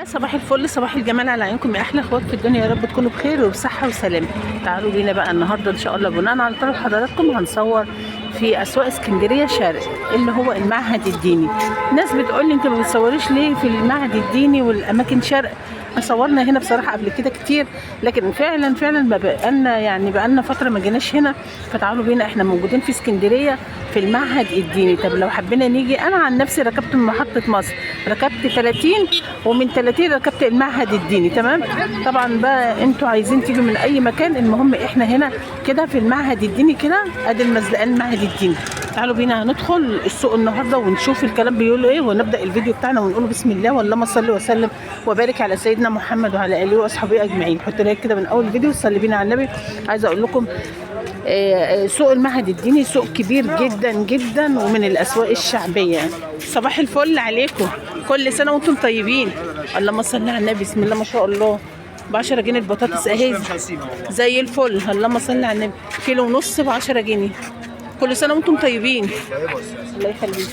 صباح الفل، صباح الجمال على عينكم يا احلى اخوات في الدنيا. يا رب تكونوا بخير وبصحه وسلامه. تعالوا بينا بقى النهارده ان شاء الله بناء على طلب حضراتكم هنصور في اسواق اسكندريه شرق اللي هو المعهد الديني. ناس بتقول لي انت ما بتصوريش ليه في المعهد الديني والاماكن شرق؟ صورنا هنا بصراحه قبل كده كتير، لكن فعلا ما بقالنا فتره ما جيناش هنا. فتعالوا بينا، احنا موجودين في اسكندريه في المعهد الديني. طب لو حبينا نيجي، انا عن نفسي ركبت من محطه مصر، ركبت 30 ومن 30 ركبت المعهد الديني. تمام. طبعا بقى انتوا عايزين تيجوا من اي مكان، المهم احنا هنا كده في المعهد الديني كده، ادي المزلقان المعهد الديني. تعالوا بينا هندخل السوق النهارده ونشوف الكلام بيقولوا ايه، ونبدا الفيديو بتاعنا ونقول بسم الله واللهم صل وسلم وبارك على سيدنا محمد وعلى اله واصحابه اجمعين. حط لايك كده من اول الفيديو وصلي بينا على النبي. عايزه اقول لكم سوق المعهد الديني سوق كبير جدا جدا ومن الاسواق الشعبيه. صباح الفل عليكم، كل سنه وانتم طيبين. اللهم صل على النبي. بسم الله ما شاء الله. ب 10 جنيه البطاطس اهي زي الفل. اللهم صل على النبي. كيلو ونص ب 10 جنيه. كل سنه وانتم طيبين. الله يخليك.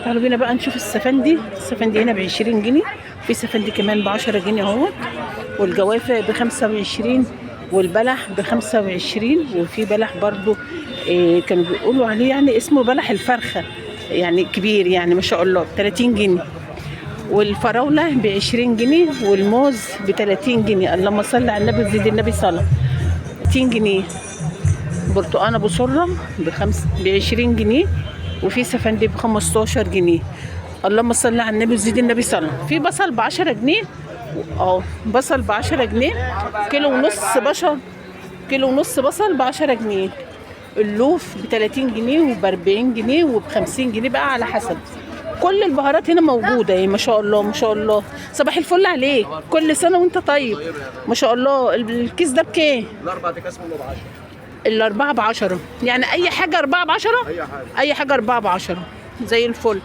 تعالوا بينا بقى نشوف السفندي. السفندي هنا ب 20 جنيه، في سفندي كمان ب 10 جنيه اهوت، والجوافه ب 25، والبلح ب 25، وفي بلح برضو كانوا بيقولوا عليه يعني اسمه بلح الفرخه، يعني كبير يعني ما شاء الله ب 30 جنيه، والفراوله ب 20 جنيه، والموز ب 30 جنيه. اللهم صل على النبي وزيد النبي صلاه. 30 جنيه. برتقانه ابو سره ب 20 جنيه، وفي سفندي ب 15 جنيه. اللهم صل على النبي وزيد النبي صلاه. في بصل ب 10 جنيه، بصل ب 10 جنيه، كيلو ونص بصل ب 10 جنيه. اللوف ب 30 جنيه وب 40 جنيه وب 50 جنيه بقى على حسب. كل البهارات هنا موجوده يعني ما شاء الله ما شاء الله. صباح الفل عليك، كل سنه وانت طيب ما شاء الله. الكيس ده بكام؟ الاربع اكياس منه ب 10. الاربعه ب 10، يعني اي حاجه 4 ب 10؟ اي حاجه 4 ب 10 زي الفل.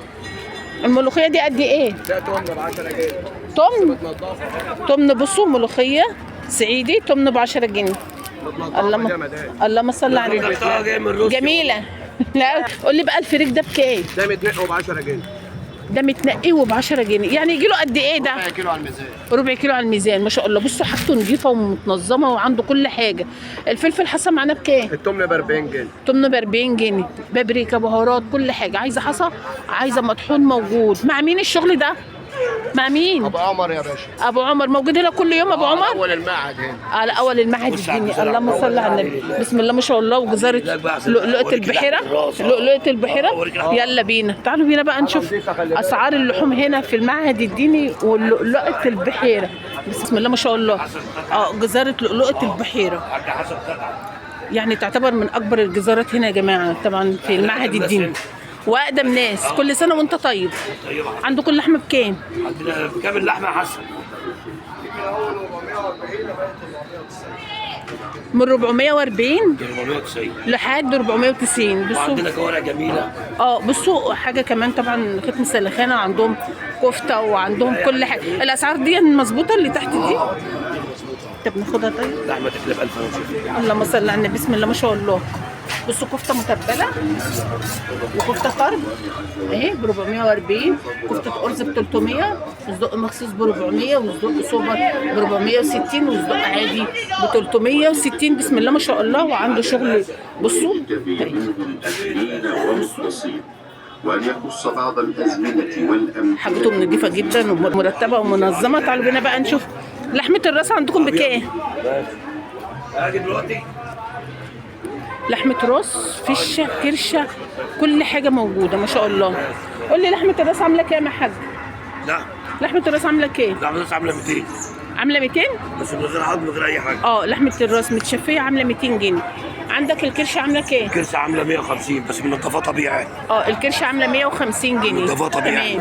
الملوخيه دي قد ايه؟ ده تمن ب 10 جنيه. تمن بصوا، ملوخيه صعيدي تمن ب 10 جنيه. اللهم صل على النبي. جميله. لا قول لي بقى الفريك ده بكام؟ ده متنقي ب 10 جنيه. ده متنقي وب 10 جنيه، يعني يجي له قد ايه ده؟ ربع كيلو على الميزان. ربع كيلو على الميزان ما شاء الله. بصوا حاجته نظيفه ومتنظمه وعنده كل حاجه. الفلفل حصى معانا بكام؟ التمن ب 40 جنيه. تمن ب 40 جنيه، بابريكا بهارات كل حاجه. عايزه حصى، عايزه مطحون موجود. مع مين الشغل ده؟ مع مين؟ ابو عمر يا باشا. ابو عمر موجود هنا كل يوم. ابو عمر اول المعهد هنا، على اول المعهد الديني. اللهم صل على النبي. بسم الله ما شاء الله. وجزاره لؤلؤه البحيره، لؤلؤه البحيره. يلا بينا، تعالوا بينا بقى نشوف اسعار اللحوم هنا في المعهد الديني ولؤلؤه البحيره. بسم الله ما شاء الله. جزاره لؤلؤه البحيره يعني تعتبر من اكبر الجزارات هنا يا جماعه، طبعا في المعهد الديني واقدم ناس. كل سنه وانت طيب. عندكم اللحمه بكام؟ عندنا بكام اللحمه حسن؟ من 440 490 لحد 490. بصوا وعندنا كوارع جميله. بصوا حاجه كمان طبعا ختم سلخانه، عندهم كفته وعندهم كل حاجه. الاسعار دي مظبوطه اللي تحت دي؟ طب ناخدها طيب. لحمه تكلف 1000 ونص. اللهم صل على النبي. بسم الله ما شاء الله. بصوا كفته متبله وكفته طرب اهي ب 440، كفته ارز ب 300، وصدق مخصوص ب 400، وصدق سوبر ب 460، وصدق عادي ب 360. بسم الله ما شاء الله. وعنده شغل. بصوا وأن يخص بعض الأزمنة والأمكنة. حاجتهم نظيفه جدا ومرتبه ومنظمه. تعالوا بينا بقى نشوف لحمه الراس عندكم بكام؟ اجي دلوقتي لحمه راس، فشه، كرشه، كل حاجه موجوده ما شاء الله. قول لي لحمه الراس عامله كام يا حاج؟ لا لحمه الراس عامله كام؟ لحمه الراس عامله 200 عامله 200 بس من غير عظم من غير اي حاجه. لحمه الراس متشفيه عامله 200 جنيه. عندك الكرشه عامله كام؟ الكرسي عامله 150 بس منضفه طبيعي. الكرشه عامله 150 جنيه. منضفه طبيعي.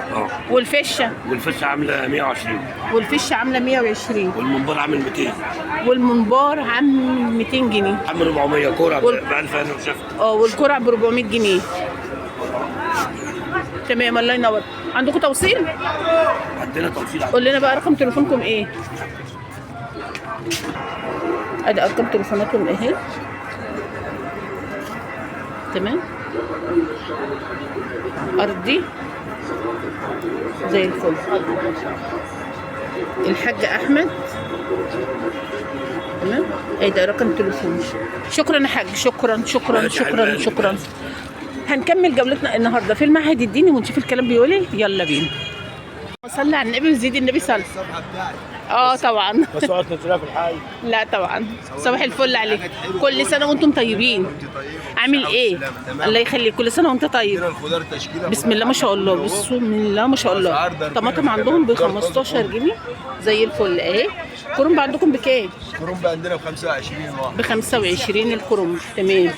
والفشه؟ والفشه عامله 120. والفشه عامله 120. والمنبار عامل 200. والمنبار عامل 200 جنيه. عامل 400 كوره ب 1000 انا وشفت. والكرع ب 400 جنيه. تمام الله ينور. عندكم توصيل؟ عندنا توصيل. قول لنا بقى رقم تليفونكم ايه؟ ادي ارقام تليفوناتهم اهي. تمام. ارضي زي الفل. الحاج احمد. تمام. ايه ده رقم تليفون. شكرا يا حاج، شكرا شكرا شكرا شكرا. هنكمل جولتنا النهارده في المعهد الديني ونشوف الكلام بيقول ايه. يلا بينا. صلي على النبي وزيد النبي صلى. طبعا. بس وقت نتلاقى في الحي. لا طبعا. صباح الفل عليك. كل سنه وانتم طيبين. عامل ايه؟ الله يخليك. كل سنه وانت طيب. بسم الله ما شاء الله. بسم الله ما شاء الله. طماطم عندهم ب 15 جنيه زي الفل اهي. الكرنب عندكم بكام؟ الكرنب عندنا ب 25 ب 25 الكرنب. تمام.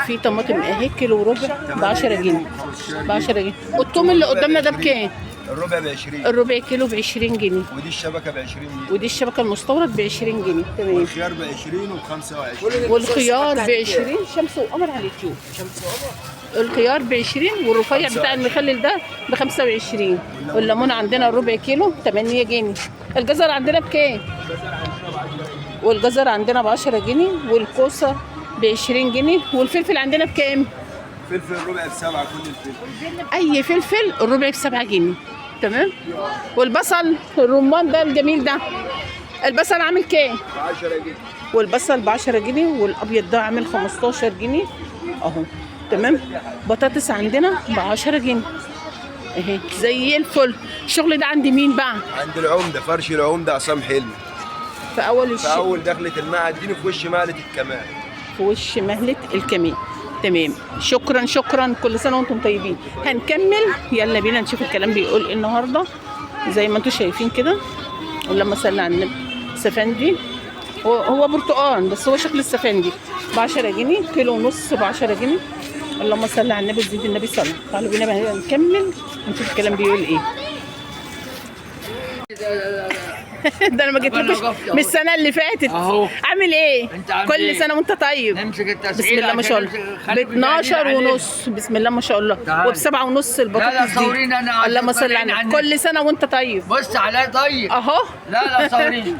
في طماطم اهي كيلو وربع ب 10 جنيه. ب 10 جنيه. والثوم اللي قدامنا ده بكام؟ الربع ب 20. الربع كيلو ب 20 جنيه. ودي الشبكه ب 20 جنيه. ودي الشبكه المستورد ب 20 جنيه. تمام. والخيار ب 20 وب 25. والخيار ب 20. شمس وقمر على اليوتيوب. شمس وقمر. الخيار ب 20 والرفيع بتاع المخلل ده ب 25. والليمون عندنا الربع كيلو 8 جنيه. الجزر عندنا بكام؟ والجزر عندنا ب 10 جنيه والكوسه ب 20 جنيه. والفلفل عندنا بكام؟ فلفل الربع ب 7 كل الفلفل. اي فلفل الربع ب 7 جنيه. تمام. والبصل الرمان ده الجميل ده البصل عامل كام؟ ب 10 جنيه. والبصل ب 10 جنيه والابيض ده عامل 15 جنيه اهو. تمام. بطاطس عندنا ب 10 جنيه اهي زي الفل. الشغل ده عند مين بقى؟ عند العمده، فرش العمده عصام حلمي. في اول في اول دخلة المعهد الديني في وش مهلة الكمال. في وش مهلة الكمال. تمام. شكرا شكرا. كل سنه وانتم طيبين. هنكمل. يلا بينا نشوف الكلام بيقول ايه النهارده. زي ما انتم شايفين كده. ولما صلى على النبي. سفندي هو برتقال بس هو شكل السفندي ب 10 جنيه. كيلو ونص ب 10 جنيه. اللهم صل على النبي زيد النبي صلى. تعالوا بينا بقى نكمل ونشوف الكلام بيقول ايه. ده انا ما جيتلكوش من السنه اللي فاتت اهو. عامل ايه؟ عامل كل إيه؟ سنه وانت طيب. نمسك التسعير بسم الله ما شاء الله. ب 12 ونص. بسم الله ما شاء الله. وب 7 ونص البطاطس دي. اللهم صل على النبي. كل سنه وانت طيب. بص عليا طيب. اهو. لا صوريني.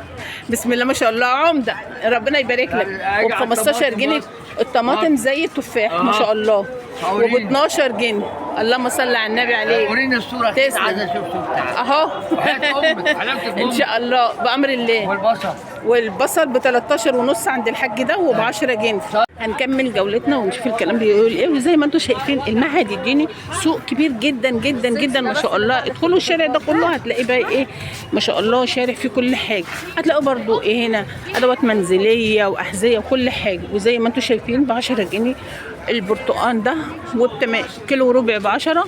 بسم الله ما شاء الله. عمده ربنا يبارك لك. وب 15 جنيه الطماطم زي التفاح ما شاء الله. وب 12 جنيه. اللهم صل على النبي عليك. وريني الصوره. تسلم. اهو. ان شاء الله بامر الله. والبصل ب 13 ونص عند الحاج ده وب 10 جنيه. هنكمل جولتنا ونشوف الكلام بيقول ايه. وزي ما انتم شايفين المعهد الديني سوق كبير جدا جدا جدا ما شاء الله. ادخلوا الشارع ده كله هتلاقي بقى ايه ما شاء الله. شارع فيه كل حاجه. هتلاقوا برضو ايه هنا ادوات منزليه واحذيه وكل حاجه. وزي ما انتم شايفين ب 10 جنيه البرتقال ده. كيلو وربع ب 10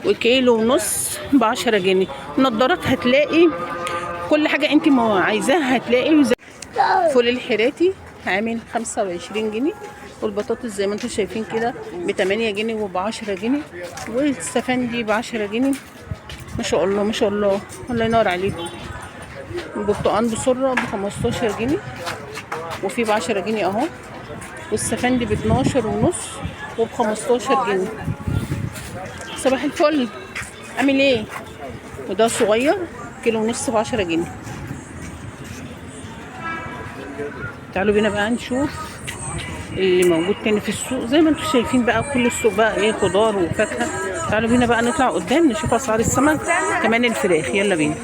وكيلو ونص ب 10 جنيه. نضارات هتلاقي كل حاجه انت ما عايزاها هتلاقي. فول الحراتي عامل 25 جنيه. والبطاطس زي ما انتم شايفين كده ب 8 جنيه وب 10 جنيه. والسفندي ب 10 جنيه ما شاء الله ما شاء الله. الله ينور عليكم. البرتقال بسره ب 15 جنيه وفي ب 10 جنيه اهو. والسفندي ب 12 ونص وب 15 جنيه. صباح الفل. عامل ايه؟ وده صغير كيلو ونص ب 10 جنيه. تعالوا بينا بقى نشوف اللي موجود تاني في السوق. زي ما انتم شايفين بقى كل السوق بقى ايه خضار وفاكهه. تعالوا بينا بقى نطلع قدام نشوف اسعار السمك كمان الفراخ. يلا بينا.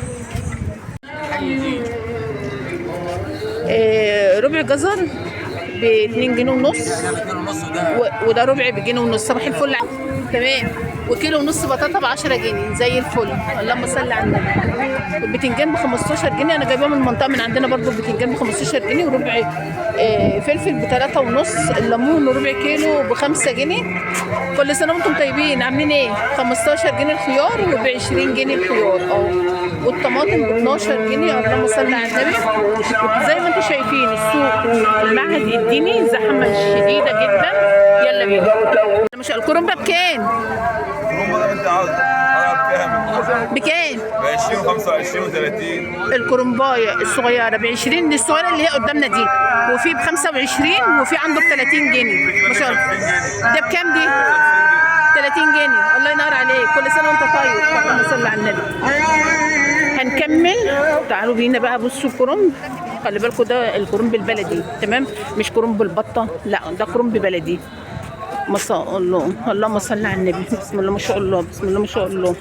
ربع جزر ب 2 جنيه ونص وده ربع بجنيه ونص. صباح الفل. تمام. وكيلو ونص بطاطا ب 10 جنيه زي الفل. اللهم صل على النبي. البتنجان ب 15 جنيه. انا جايباه من المنطقه من عندنا برضو. البتنجان ب 15 جنيه وربع فلفل ب 3 ونص. الليمون ربع كيلو ب 5 جنيه. كل سنه وانتم طيبين. عاملين ايه؟ 15 جنيه الخيار وب 20 جنيه الخيار اهو. والطماطم ب 12 جنيه. اللهم صل على النبي. زي ما انتم شايفين السوق المعهد الديني زحمه شديده جدا. يلا بينا. مش الكرنبه بكام؟ الكرنبه ده انت عاوز بكام؟ ب 20 و25 و30. الكرنبايه الصغيره ب 20 دي الصغيره اللي هي قدامنا دي. وفي ب 25 وفي عنده ب 30 جنيه ما شاء الله. ده بكام دي؟ 30 جنيه. الله ينور عليك. كل سنه وانت طيب. اللهم صل على النبي. هنكمل. تعالوا بينا بقى بصوا الكرنب. خلي بالكم ده الكرنب البلدي. تمام. مش كرنب البطه لا ده كرنب بلدي ما شاء الله. اللهم صل على النبي. بسم الله ما شاء الله. بسم الله ما شاء الله.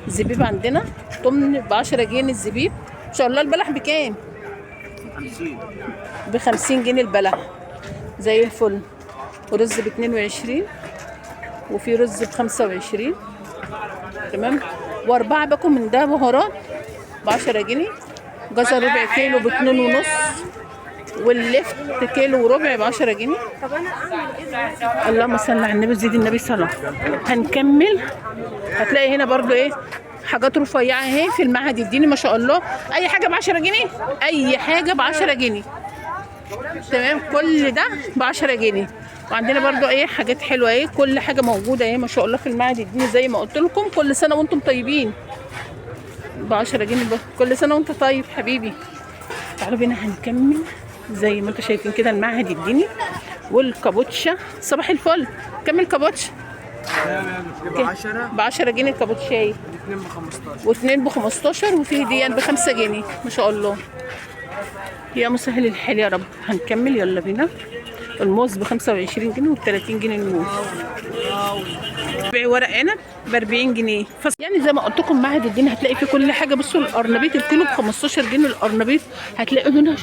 الزبيب عندنا طمن ب 10 جنيه الزبيب ان شاء الله. البلح بكام؟ ب50 جنيه البلح زي الفل. ورز ب22 وفي رز ب25. تمام. واربعه باكو من ده بهارات ب10 جنيه. جزر ربع كيلو ب2.5. واللفت كيلو وربع ب10 جنيه. اللهم صل على النبي زيد النبي صلاه. هنكمل. هتلاقي هنا برضو ايه حاجات رفيعه اهي في المعهد الديني ما شاء الله. اي حاجه ب10 جنيه، اي حاجه ب10 جنيه. تمام. كل ده ب10 جنيه. وعندنا برضو ايه حاجات حلوه ايه، كل حاجه موجوده ايه ما شاء الله في المعهد الديني زي ما قلت لكم. كل سنه وانتم طيبين. ب10 جنيه كل سنه وانت طيب حبيبي. تعالوا بينا هنكمل زي ما انتم شايفين كده المعهد الديني والكابوتشا. صباح الفل. كمل كابوتشا ب10 جنيه الكابوتشاي. واثنين ب15 وفي ديان ب5 جنيه ما شاء الله. يا مسهل الحال يا رب. هنكمل يلا بينا. الموز ب25 جنيه و30 جنيه الموز. بيع ورق عنب ب40 جنيه. يعني زي ما قلت لكم معهد الدين هتلاقي فيه كل حاجه. بصوا القرنبيط الكيلو ب15 جنيه. القرنبيط هتلاقوا هنا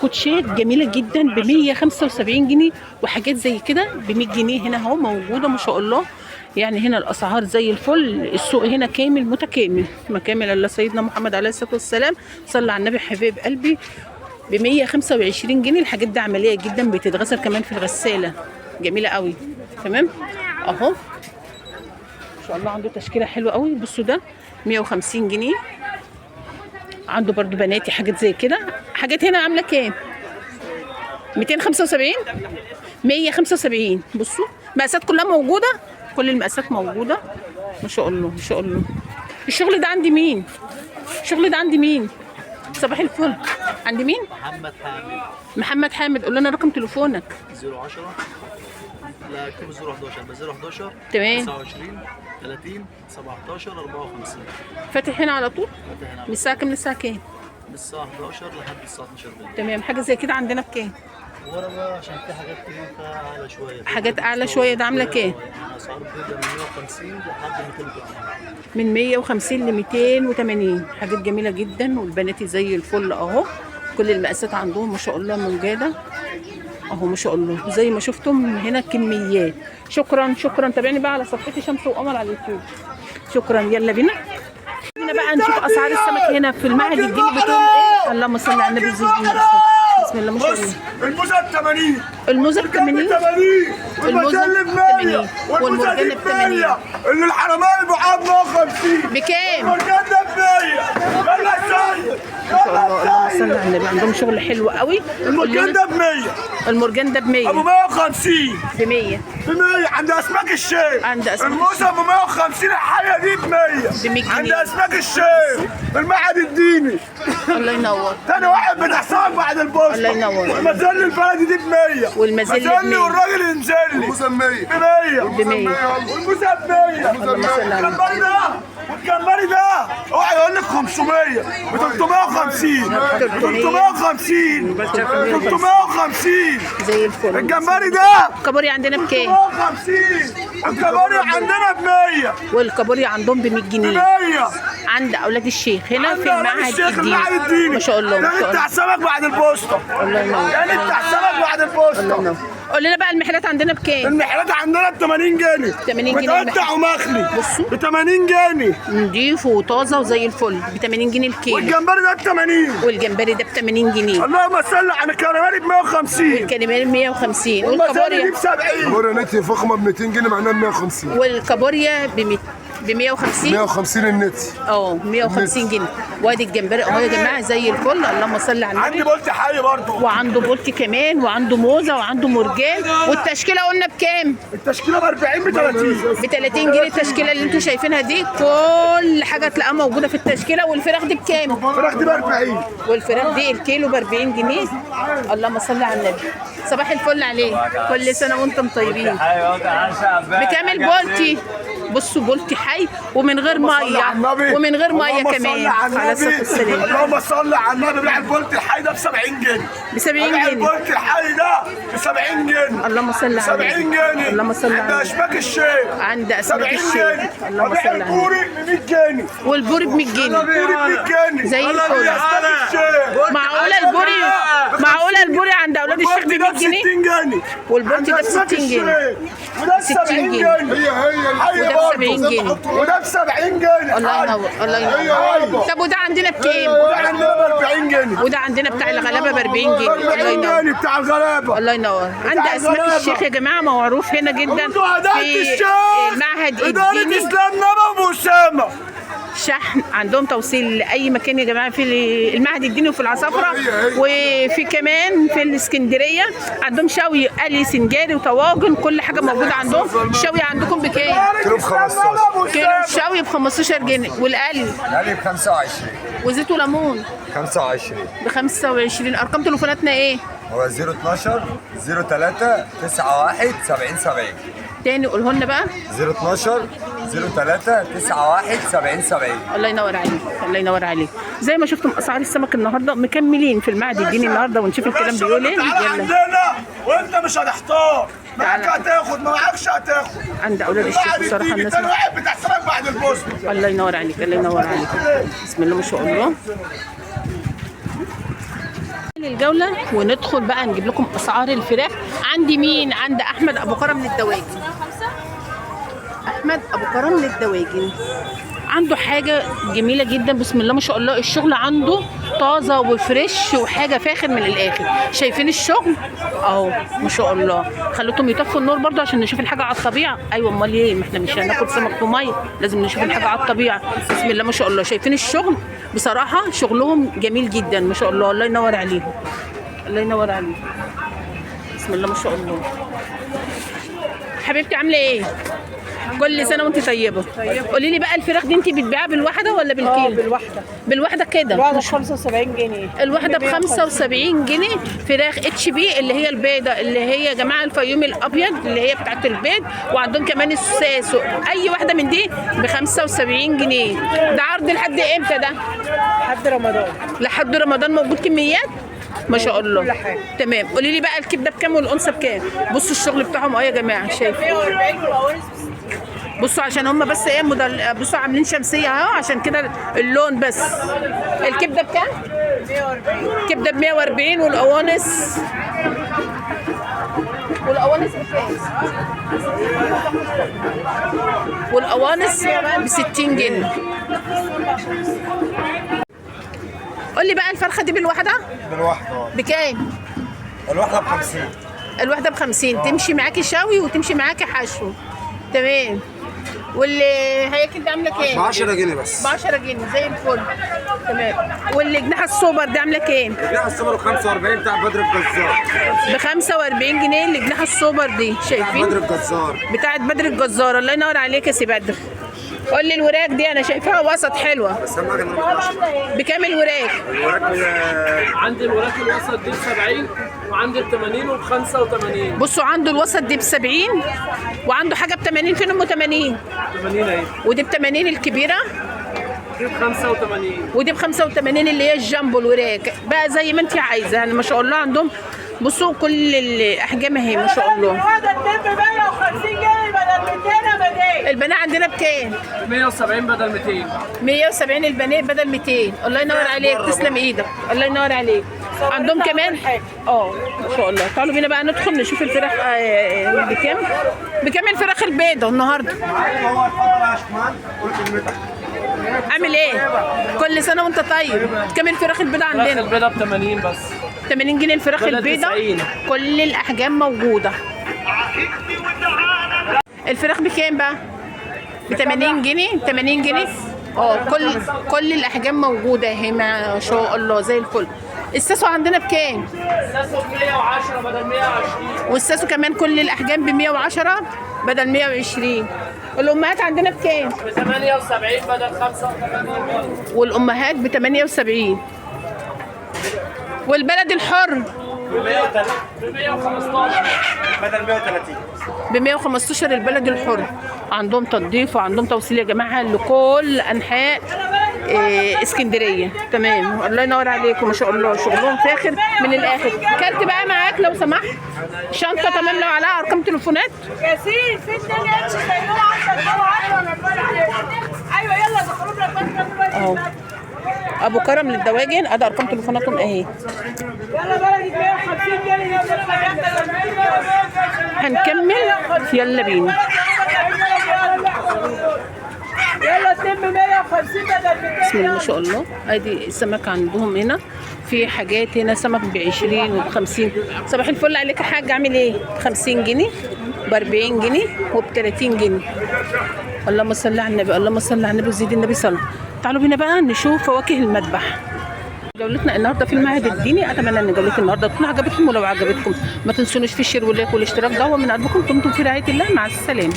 كوتشات جميله جدا ب175 جنيه وحاجات زي كده ب100 جنيه هنا اهو موجوده ما شاء الله. يعني هنا الاسعار زي الفل. السوق هنا كامل متكامل. ما كامل الا سيدنا محمد عليه الصلاه والسلام. صلى على النبي حبيب قلبي. ب125 جنيه. الحاجات دي عمليه جدا بتتغسل كمان في الغساله. جميله قوي. تمام اهو ان شاء الله. عنده تشكيله حلوه قوي. بصوا ده 150 جنيه. عنده برضو بناتي حاجات زي كده. حاجات هنا عامله كام؟ 275 175. بصوا مقاسات كلها موجوده. كل المقاسات موجوده ما شاء الله ما شاء الله. الشغل ده عند مين؟ الشغل ده عند مين؟ صباح الفل. عند مين؟ محمد حامد. قول لنا رقم تليفونك. 010 لا اكتب 011 بس 011 تمام. 29 30 17 54. فاتح هنا على طول؟ فاتح هنا من الساعه كام للساعه كام؟ من الساعة 11 لحد الساعة 12 بالليل. تمام. حاجه زي كده عندنا بكام؟ ورا بقى عشان في حاجات كتير اعلى شوية. حاجات اعلى شويه. ده عامله كام؟ يعني اسعار بتبدا من 150 لحد 280. من 150 ل 280. حاجات جميله جدا. والبناتي زي الفل اهو. كل المقاسات عندهم ما شاء الله موجوده اهو ما شاء الله. زي ما شفتم هنا كميات. شكرا شكرا. تابعني بقى على صفحتي شمس وقمر على اليوتيوب. شكرا. يلا بينا بقى نشوف اسعار السمك هنا في المعهد الديني بتقول ايه. اللهم صل على النبي زي بسم الله ما شاء الله. الموزه ب 80. الموزه ب 80. والمجله ب 100. والمرجان ب 100. اللي الحرماني بعاد 150. بكام؟ المرجان ده ب 100. يلا سيد. ما شاء الله. اللهم صل على النبي. عندهم شغل حلو قوي. المرجان ده ب 100. المرجان ده ب 100. ابو 150. ب 100. ب 100 عند اسماك الشيخ. عند اسماك الموزه ب 150. الحيه دي ب 100. ب 100 جنيه. عند اسماك الشيخ في المعهد الديني. الله ينور. تاني واحد بتحصل بعد البوسطه. الله ينور. والمزل البلدي دي ب 100. والمزل ب 100. والراجل ينزل لي. الموزه ب 100. ب 100. ب 100. والموزه ب 100. الجمبري ده والجمبري ده اوعى يقول لك 500 ب 350. 350 350 زي الفل. الجمبري ده الكابوريا عندنا بكام؟ 350. الجمبري عندنا ب 100. والكابوريا عندهم ب 100 ب جنيه 100 عند اولاد الشيخ هنا في المعهد الديني. الديني ما شاء الله ما شاء انت الله. حسابك بعد البوسطه. الله ينور. يعني انت حسابك بعد الله البوسطه. ينور. قول لنا بقى المحلات عندنا بكام؟ المحلات عندنا ب 80 جنيه. 80 جنيه متقطع ومخلي. بصوا. ب 80 جنيه. نضيف وطازه وزي الفل ب 80 جنيه الكيلو. والجمبري ده ب 80. والجمبري ده ب 80 جنيه. اللهم صل على الكراميل ب 150. والكاليماري ب 150. والمزاري دي والكابوريا ب 70. كابوريا نتي فخمه ب 200 جنيه معناها 150. والكابوريا ب 150. 150 النتي. 150 جنيه. وادي الجمبري اهو يا جماعه زي الفل. اللهم صل على عندي النبي. بولتي حي برضه. وعنده بولتي كمان وعنده موزه وعنده مرجان. والتشكيله قلنا بكام؟ التشكيله ب 40 ب 30. ب 30 جنيه التشكيله اللي انتوا شايفينها دي. كل حاجه تلاقيها موجوده في التشكيله. والفراخ دي بكام؟ الفراخ دي ب 40. والفراخ دي الكيلو ب 40 جنيه. اللهم صل على النبي. صباح الفل عليك. كل سنه وانتم طيبين. بكام البولتي؟ بصوا بولتي حي ومن غير ميه، ومن غير ميه كمان. على الصلاه والسلام. اللهم صل على النبي. بيع البولت الحي ده ب 70 جنيه. ب 70 بيع جنيه. البولت الحي ده ب 70 جنيه. اللهم صل على 70 جنيه. اللهم صل على عند اشباك الشيخ. عند اسماك الشيخ. اللهم بيع صل على البوري ب 100 جنيه. والبوري ب 100 جنيه. البوري ب 100 جنيه. زي الفل. معقوله البوري عند اولاد الشيخ ب 100 جنيه؟ 60 جنيه. والبولتي ده ب 60 جنيه. وده ب 60 70 جنيه. جنيه. وده ب 70 جنيه. وده ب 70 جنيه. الله ينور، الله ينور. طب وده عندنا بكام؟ وده عندنا ب 40 جنيه. وده عندنا بتاع الغلابه ب 40 جنيه. الله ينور، بتاع الغلابه. الله ينور. عند اسماك الشيخ يا جماعه معروف هنا جدا في معهد إدارة الديني. إسلام نبا أبو أسامة. شحن عندهم توصيل لاي مكان يا جماعه في المعهد الديني وفي العصافره، وفي كمان في الاسكندريه عندهم شوي قلي سنجاري وطواجن، كل حاجه موجوده عندهم. الشوي عندكم بكام؟ كيلو ب 15. كيلو الشوي ب 15 جنيه، والقلي علي ب 25. وزيت وليمون 25. ب 25. ارقام تليفوناتنا ايه؟ هو 012 03 91 70 70. تاني قوله لنا بقى. 012 03 91 70 70. الله ينور عليك، الله ينور عليك. زي ما شفتم اسعار السمك النهارده مكملين في المعهد الديني النهارده، ونشوف الكلام بيقول ايه. تعالى يلا عندنا وأنت مش هتحتار. معاك هتاخد، ما معاكش هتاخد. عند اولاد الشيخ بصراحه الناس. تاني واحد بتاع السمك بعد البوسطة. الله ينور عليك، الله ينور عليك. بسم الله ما شاء الله. الجولة وندخل بقى نجيب لكم اسعار الفراخ. عندي مين؟ عند احمد ابو كرم من الدواجن. احمد ابو كرم من الدواجن عنده حاجه جميله جدا، بسم الله ما شاء الله. الشغل عنده طازه وفريش وحاجه فاخر من الاخر. شايفين الشغل اهو ما شاء الله. خليتهم يطفوا النور برضو عشان نشوف الحاجه على الطبيعه. ايوه امال ايه، ما احنا مش هناكل سمك في ميه، لازم نشوف الحاجه على الطبيعه. بسم الله ما شاء الله. شايفين الشغل؟ بصراحه شغلهم جميل جدا ما شاء الله. الله ينور عليهم، الله ينور عليهم. بسم الله ما شاء الله. حبيبتي عامله ايه؟ كل سنه وانت طيبه. قولي لي بقى الفراخ دي انت بتبيعها بالواحده ولا بالكيلو؟ بالواحده. بالواحده كده. الواحده ب 75 جنيه. الواحده ب 75 جنيه. فراخ اتش بي اللي هي البيضه، اللي هي يا جماعه الفيومي الابيض اللي هي بتاعت البيض، وعندهم كمان الساسو. اي واحده من دي ب 75 جنيه. ده عرض لحد امتى ده؟ لحد رمضان. لحد رمضان. موجود كميات ما شاء الله. كل حاجه. تمام. قولي لي بقى الكبده بكام والانثى بكام؟ بصوا الشغل بتاعهم يا جماعه. شايفين؟ 140 والقوانص. بصوا عشان هم بس ايه بصوا عاملين شمسيه اهو عشان كده اللون بس. الكبده بكام؟ 140. كبده ب 140 والقوانص. والقوانص بكام؟ والقوانص ب 60 جنيه. قول لي بقى الفرخه دي بالواحده؟ بالواحدة. بكام؟ الواحدة ب 50. الواحده ب 50. تمشي معاكي شوي وتمشي معاكي حشو. تمام. واللي هياكل ده عامله كام؟ ب 10 جنيه بس. ب 10 جنيه زي الفل. تمام. واللي جناح السوبر ده عامله كام؟ جناح السوبر ب 45 بتاع بدر الجزار. ب 45 جنيه اللي جناح السوبر دي. شايفين؟ بدر الجزار. بتاعت بدر الجزار. الله ينور عليك يا سي بدر. قول لي الوراك دي انا شايفاها وسط حلوه. بس اهم حاجه إن أنا بطلعش. بكام الوراك؟ الوراك عندي الوراك الوسط دي ب 70 وعندي ب 80 وب 85. بصوا عنده الوسط دي ب 70 وعنده حاجه ب 80. فين ام 80؟ 80 اهي. ودي ب 80 الكبيره، دي ب 85. ودي ب 85 اللي هي الجامبو الوراك بقى زي ما انت عايزه. يعني ما شاء الله عندهم بصوا كل الاحجام اهي ما شاء الله. الواحده ب 150 جنيه بدل 200 بدل. البنات عندنا بكام؟ 170 بدل 200. 170 البنات بدل 200. الله ينور عليك، تسلم ايدك. الله ينور عليك. عندهم كمان ما شاء الله. تعالوا بينا بقى ندخل نشوف الفراخ بكام. بكام الفراخ البيضه النهارده؟ عامل ايه؟ كل سنه وانت طيب. كام الفراخ البيضه الفراخ عندنا؟ البيضه ب 80 بس. 80 جنيه الفراخ بدل البيضه. 90. كل الاحجام موجوده. الفراخ بكام بقى؟ ب 80 جنيه. 80 جنيه. كل الاحجام موجوده اهي ما شاء الله زي الفل. الساسو عندنا بكام؟ الساسو ب 110 بدل 120. والساسو كمان كل الاحجام ب 110 بدل 120. الامهات عندنا بكام؟ ب 78 بدل 85. والامهات ب 78. والبلد الحر ب 115 بدل 130. ب 115 البلد الحر. عندهم تنظيف وعندهم توصيل يا جماعه لكل انحاء اسكندريه. تمام، الله ينور عليكم، ما شاء الله شغلهم فاخر من الاخر. كارت بقى معاك لو سمحت، شنطه تمام لو عليها ارقام تليفونات. ياسين في الدنيا امشي زيهم عندك ايوه يلا دخلوا لك اهو ابو كرم للدواجن، ادي ارقام تليفوناتهم اهي. يلا بلدي 150 جنيه هنكمل، يلا بينا. يلا تم 150 بدل بسم الله ما شاء الله. ادي السمك عندهم هنا، في حاجات هنا سمك ب 20 وب 50. صباح الفل عليك يا حاج، عامل ايه؟ 50 جنيه ب 40 جنيه وب 30 جنيه. اللهم صل على النبي، اللهم صل على النبي وزيد النبي صلى. تعالوا بينا بقى نشوف فواكه المذبح. جولتنا النهارده في المعهد الديني، اتمنى ان جولتي النهارده تكون عجبتكم، ولو عجبتكم ما تنسونوش في الشير واللايك والاشتراك ده، ومن قلبكم دمتم في رعايه الله، مع السلامه.